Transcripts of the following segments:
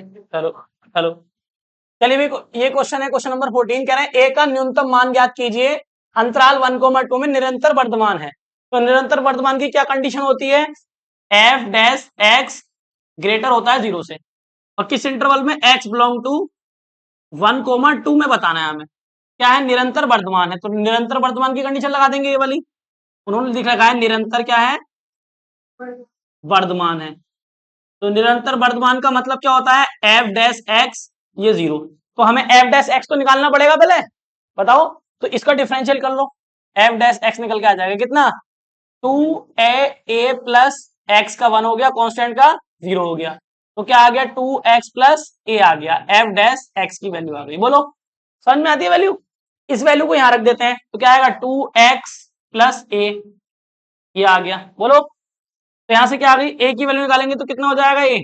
Hello hello. चलिए ये question है, क्वेश्चन नंबर 14 कह रहे हैं ए का न्यूनतम मान ज्ञात कीजिए, अंतराल 1,2 में निरंतर वर्धमान है। तो निरंतर वर्धमान की क्या कंडीशन होती है? एफ डैश एक्स ग्रेटर होता है 0 से, और किस इंटरवल में? एक्स बिलोंग टू 1,2 में बताना है हमें। क्या है? निरंतर वर्धमान है, तो निरंतर वर्धमान की कंडीशन लगा देंगे ये वाली। उन्होंने लिख रखा है निरंतर क्या है? वर्धमान है। तो निरंतर वर्धमान का मतलब क्या होता है? एफ डैश एक्स ये 0। तो हमें एफ डैश एक्स तो निकालना पड़ेगा पहले, बताओ। तो इसका डिफरेंशियल कर लो, एफ डैश एक्स निकल के आ जाएगा कितना? 2a प्लस एक्स का 1 हो गया, कांस्टेंट का 0 हो गया। तो क्या आ गया? 2x प्लस ए आ गया, एफ डैश एक्स की वैल्यू आ गई। बोलो समझ में आती है वैल्यू? इस वैल्यू को यहां रख देते हैं, तो क्या आएगा? 2x प्लस ए, ये आ गया। बोलो, तो यहां से क्या आ गई? ए की वैल्यू निकालेंगे तो कितना हो जाएगा? ए,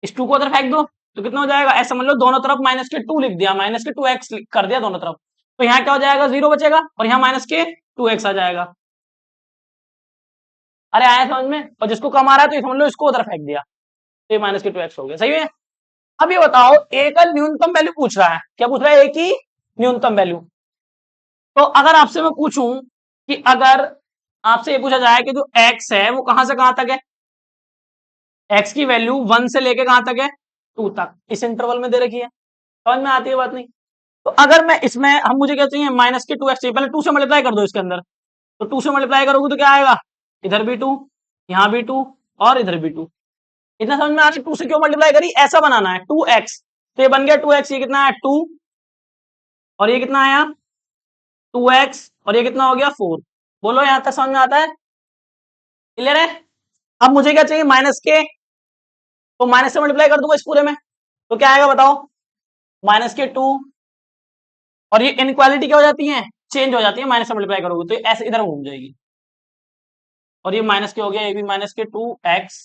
इस 2 को उधर फेंक दो तो कितना हो जाएगा? ऐसा समझ लो दोनों तरफ माइनस के 2 लिख दिया, माइनस के 2x कर दिया दोनों तरफ। तो यहाँ क्या हो जाएगा? 0 बचेगा, और यहाँ माइनस के 2x आ जाएगा। अरे आया समझ में? और जिसको कम आ रहा है तो ये समझ लो इसको उधर फेंक दिया, तो ये माइनस के 2x हो गया। सही है। अब ये बताओ, ए का न्यूनतम वैल्यू पूछ रहा है। क्या पूछ रहा है? ए की न्यूनतम वैल्यू। तो अगर आपसे मैं पूछूं कि अगर आपसे ये पूछा जाए कि जो x है वो कहां से कहां तक है, x की वैल्यू 1 से लेके कहां तक है? 2 तक, इस इंटरवल में दे रखी है। समझ में आती है बात? नहीं। तो अगर मैं इसमें, हम मुझे क्या चाहिए? माइनस के 2x चाहिए। पहले 2 से मल्टीप्लाई कर दो इसके अंदर। तो 2 से मल्टीप्लाई करोगे तो क्या आएगा? इधर भी 2, यहाँ भी 2, और इधर भी 2। इतना समझ में आ रहा है? 2 से क्यों मल्टीप्लाई करी? ऐसा बनाना है 2x। तो ये बन गया 2x, ये कितना है? 2, और ये कितना आया? 2x, और ये कितना हो गया? 4। बोलो यहां तक समझ में आता है? क्लियर है? अब मुझे क्या चाहिए? माइनस के, तो माइनस से मल्टीप्लाई कर दूंगा इस पूरे में, तो क्या आएगा बताओ? माइनस के 2, और ये इनक्वालिटी क्या हो जाती है? चेंज हो जाती है। माइनस से मल्टीप्लाई करोगे तो ऐसे इधर घूम जाएगी, और ये माइनस के हो गया, ये भी माइनस के 2x,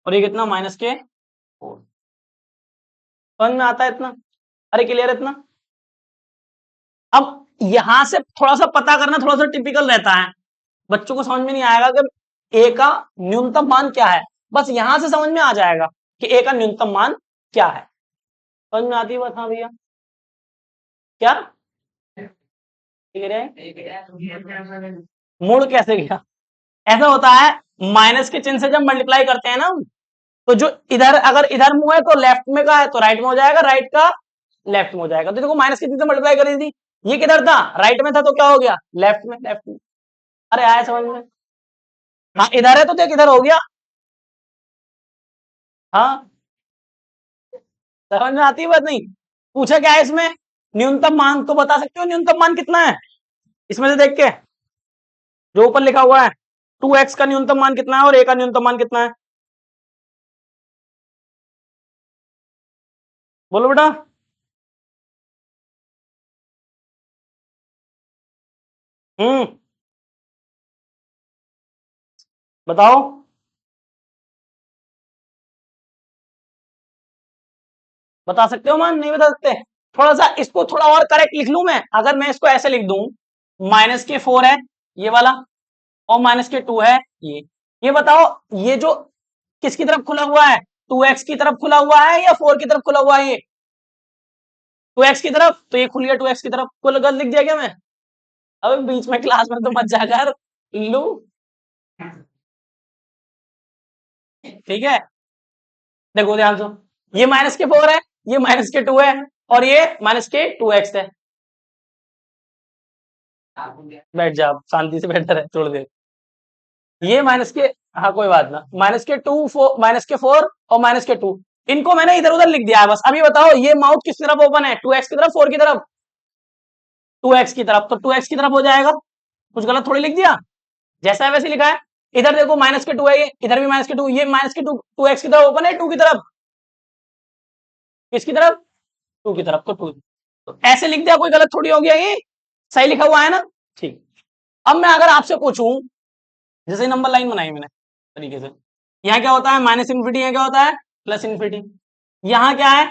और ये कितना? माइनस के 4। समझ में आता है इतना? अरे क्लियर है इतना? अब यहां से थोड़ा सा पता करना थोड़ा सा टिपिकल रहता है, बच्चों को समझ में नहीं आएगा कि ए का न्यूनतम मान क्या है। बस यहां से समझ में आ जाएगा कि ए का न्यूनतम मान क्या है। समझ में आती है बात? हाँ भैया, क्या मूड कैसे गया? ऐसा होता है, माइनस के चिन्ह से जब मल्टीप्लाई करते हैं ना, तो जो इधर, अगर इधर मुंह है तो लेफ्ट में का है तो राइट में हो जाएगा, राइट का लेफ्ट में हो जाएगा। तो देखो माइनस के चिन्ह से मल्टीप्लाई करी थी, ये किधर था? राइट में था, तो क्या हो गया? लेफ्ट में, लेफ्ट में। अरे आया समझ में? हाँ इधर है तो देख इधर हो गया। हाँ समझ में आती है बात? नहीं। पूछा क्या है इसमें? न्यूनतम मान। तो बता सकते हो न्यूनतम मान कितना है इसमें से देख के? जो ऊपर लिखा हुआ है 2x का न्यूनतम मान कितना है और a का न्यूनतम मान कितना है? बोलो बेटा। हम्म, बताओ। बता सकते हो मान? नहीं बता सकते? थोड़ा सा इसको थोड़ा और करेक्ट लिख लूं मैं। अगर मैं इसको ऐसे लिख दूं, माइनस के 4 है ये वाला, और माइनस के 2 है ये बताओ, ये जो किसकी तरफ खुला हुआ है? 2x की तरफ खुला हुआ है या 4 की तरफ खुला हुआ है? ये 2x की तरफ, तो ये खुल गया 2x की तरफ। कुल गलत लिख दिया क्या मैं? अब बीच में क्लास में तो मत जाकर लू, ठीक है? देखो ध्यान से, ये माइनस के 4 है, ये माइनस के 2 है, और ये माइनस के 2x है। बैठ जा, शांति से बैठा रहे थोड़ी देर। ये माइनस के, हाँ कोई बात ना, माइनस के 2, 4, माइनस के 4 और माइनस के 2, इनको मैंने इधर उधर लिख दिया है बस। अभी बताओ ये माउथ किस तरफ ओपन है? 2x की तरफ, 4 की तरफ? 2x की तरफ, तो 2x की तरफ हो जाएगा। कुछ गलत थोड़ी लिख दिया, जैसा है वैसे लिखा है। इधर देखो माइनस के 2 है, ये इधर भी माइनस के 2, ये माइनस के 2 2x की तरफ ओपन है, 2 की तरफ? किसकी तरफ? 2 की तरफ। तो 2, तो ऐसे लिख दिया, कोई गलत थोड़ी हो गया, ये सही लिखा हुआ है ना? ठीक। अब मैं अगर आपसे पूछूं, जैसे नंबर लाइन बनाई मैंने तरीके से, यहाँ क्या होता है? माइनस इन्फिनिटी, यहाँ क्या होता है? Plus infinity. यहाँ क्या है?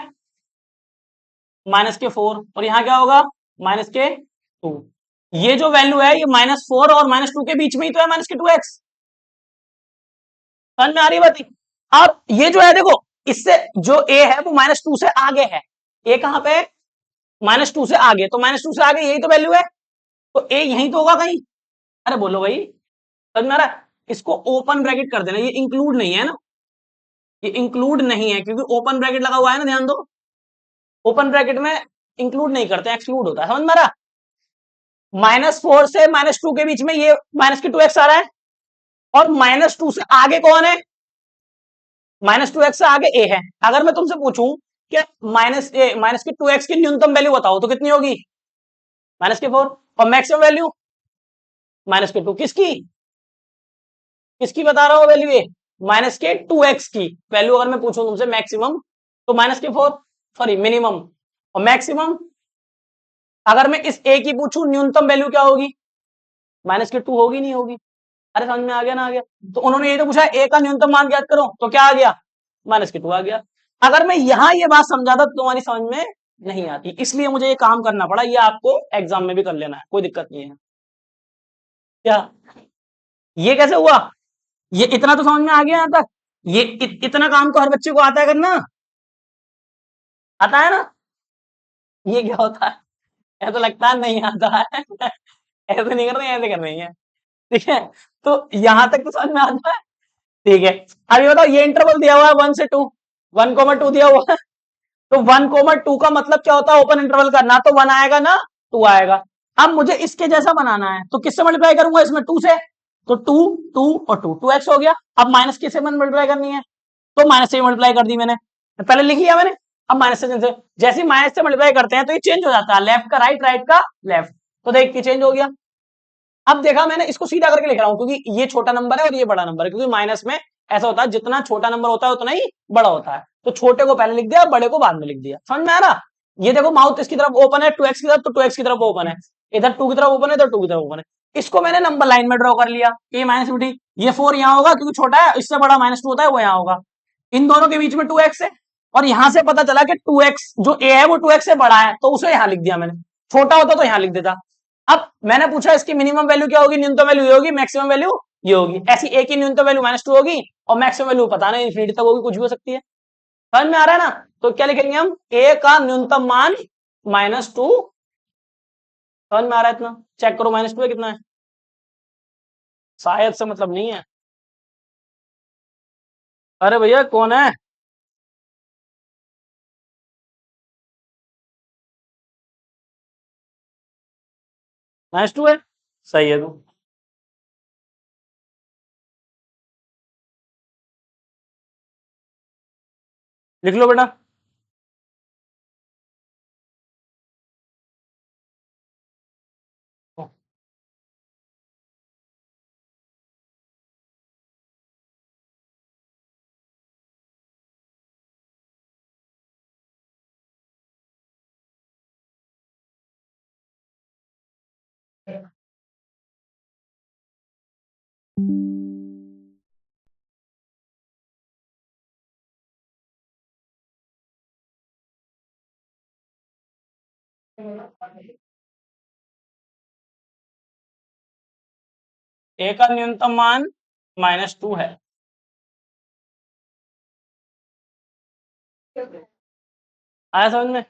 माइनस के 4, और यहाँ क्या होगा? माइनस के 2। ये जो वैल्यू है, ये -4 और -2 के बीच में ही तो है, माइनस के 2x। समझ में आ रही बात? और ये जो है देखो, इससे जो ए है वो -2 से आगे है। ए कहां पे? -2 से आगे, तो -2 से आगे यही तो वैल्यू है, तो ए यही तो होगा कहीं। अरे बोलो भाई, समझ में आ रहा है? इसको ओपन ब्रैकेट कर देना, ये इंक्लूड नहीं है ना, ये इंक्लूड नहीं है क्योंकि ओपन ब्रैकेट लगा हुआ है ना, ध्यान दो। ओपन ब्रैकेट में इंक्लूड नहीं करते, एक्सक्लूड होता है, समझ में आ रहा? -4 से -2 के बीच में ये -2x आ रहा है, और -2 से आगे कौन है? -2x से आगे a है। अगर मैं तुमसे पूछूं कि -2x की न्यूनतम वैल्यू बताओ तो कितनी होगी? -4। और मैक्सिमम वैल्यू -2। किसकी किसकी बता रहा हूं वैल्यू? ये -2x की वैल्यू अगर मैं पूछूं तुमसे मैक्सिमम, तो -4, सॉरी मिनिमम। और मैक्सिमम अगर मैं इस a की पूछूं न्यूनतम वैल्यू क्या होगी? -2 होगी, नहीं होगी? अरे समझ में आ गया ना? आ गया। तो उन्होंने ये तो पूछा a का न्यूनतम मान ज्ञात करो, तो क्या आ गया? -2 आ गया। अगर मैं यहां ये बात समझाता तो तुम्हारी समझ में नहीं आती, इसलिए मुझे ये काम करना पड़ा। ये आपको एग्जाम में भी कर लेना है, कोई दिक्कत नहीं है। क्या ये कैसे हुआ? ये इतना तो समझ में आ गया यहां तक? ये इतना काम तो हर बच्चे को आता है करना, आता है ना? ये क्या होता है? ऐसा तो लगता है नहीं आता है। ऐसे नहीं कर रहे, ऐसे कर रही है। ठीक है, तो यहां तक तो समझ में आता है। ठीक है, अब ये बताओ, ये इंटरवल दिया हुआ है 1 से 2, 1,2 दिया हुआ है, तो 1,2 का मतलब क्या होता है? ओपन इंटरवल का, ना तो 1 आएगा ना 2 आएगा। अब मुझे इसके जैसा बनाना है, तो किससे मल्टीप्लाई करूंगा? इसमें 2 से, तो 2, 2 और 2, 2x हो गया। अब माइनस किससे मल्टीप्लाई करनी है? तो माइनस से मल्टीप्लाई कर दी मैंने, पहले लिख लिया मैंने। अब माइनस से जैसे माइनस से मल्टीप्लाई करते हैं तो ये चेंज हो जाता है, लेफ्ट का राइट, राइट का लेफ्ट, तो देख के चेंज हो गया। अब देखा मैंने, इसको सीधा करके लिख रहा हूं क्योंकि ये छोटा नंबर है और ये बड़ा नंबर है, क्योंकि माइनस में ऐसा होता है जितना छोटा नंबर होता है उतना ही बड़ा होता है, तो छोटे को पहले लिख दिया, बड़े को बाद में लिख दिया। समझ में आ रहा? ये देखो, माउथ इसकी तरफ ओपन है 2x की तरफ, तो 2x की तरफ ओपन है, इधर 2 की तरफ ओपन है, इधर 2 की तरफ ओपन है। इसको मैंने नंबर लाइन में ड्रॉ कर लिया, a -2t, ये 4 यहाँ होगा क्योंकि छोटा है, इससे बड़ा -2 होता है, वो यहाँ होगा। इन दोनों के बीच में 2x है, और यहां से पता चला कि 2x जो a है वो 2x से बड़ा है, तो उसे यहां लिख दिया मैंने, छोटा होता तो यहां लिख देता। अब मैंने पूछा इसकी मिनिमम वैल्यू क्या होगी, न्यूनतम वैल्यू ये होगी, मैक्सिमम वैल्यू ये होगी। ऐसी ए की न्यूनतम वैल्यू -2 होगी, और मैक्सिमम वैल्यू पता नहीं, इन्फिनिटी तक होगी, कुछ भी हो सकती है। समझ में आ रहा है ना? तो क्या लिखेंगे हम? ए का न्यूनतम मान -2। समझ में आ रहा है? इतना चेक करो, -2 है कितना है? शायद से मतलब नहीं है। अरे भैया कौन है? -2 है, सही है। तू लिख लो बेटा। ए का न्यूनतम मान -2 है। आया समझ में?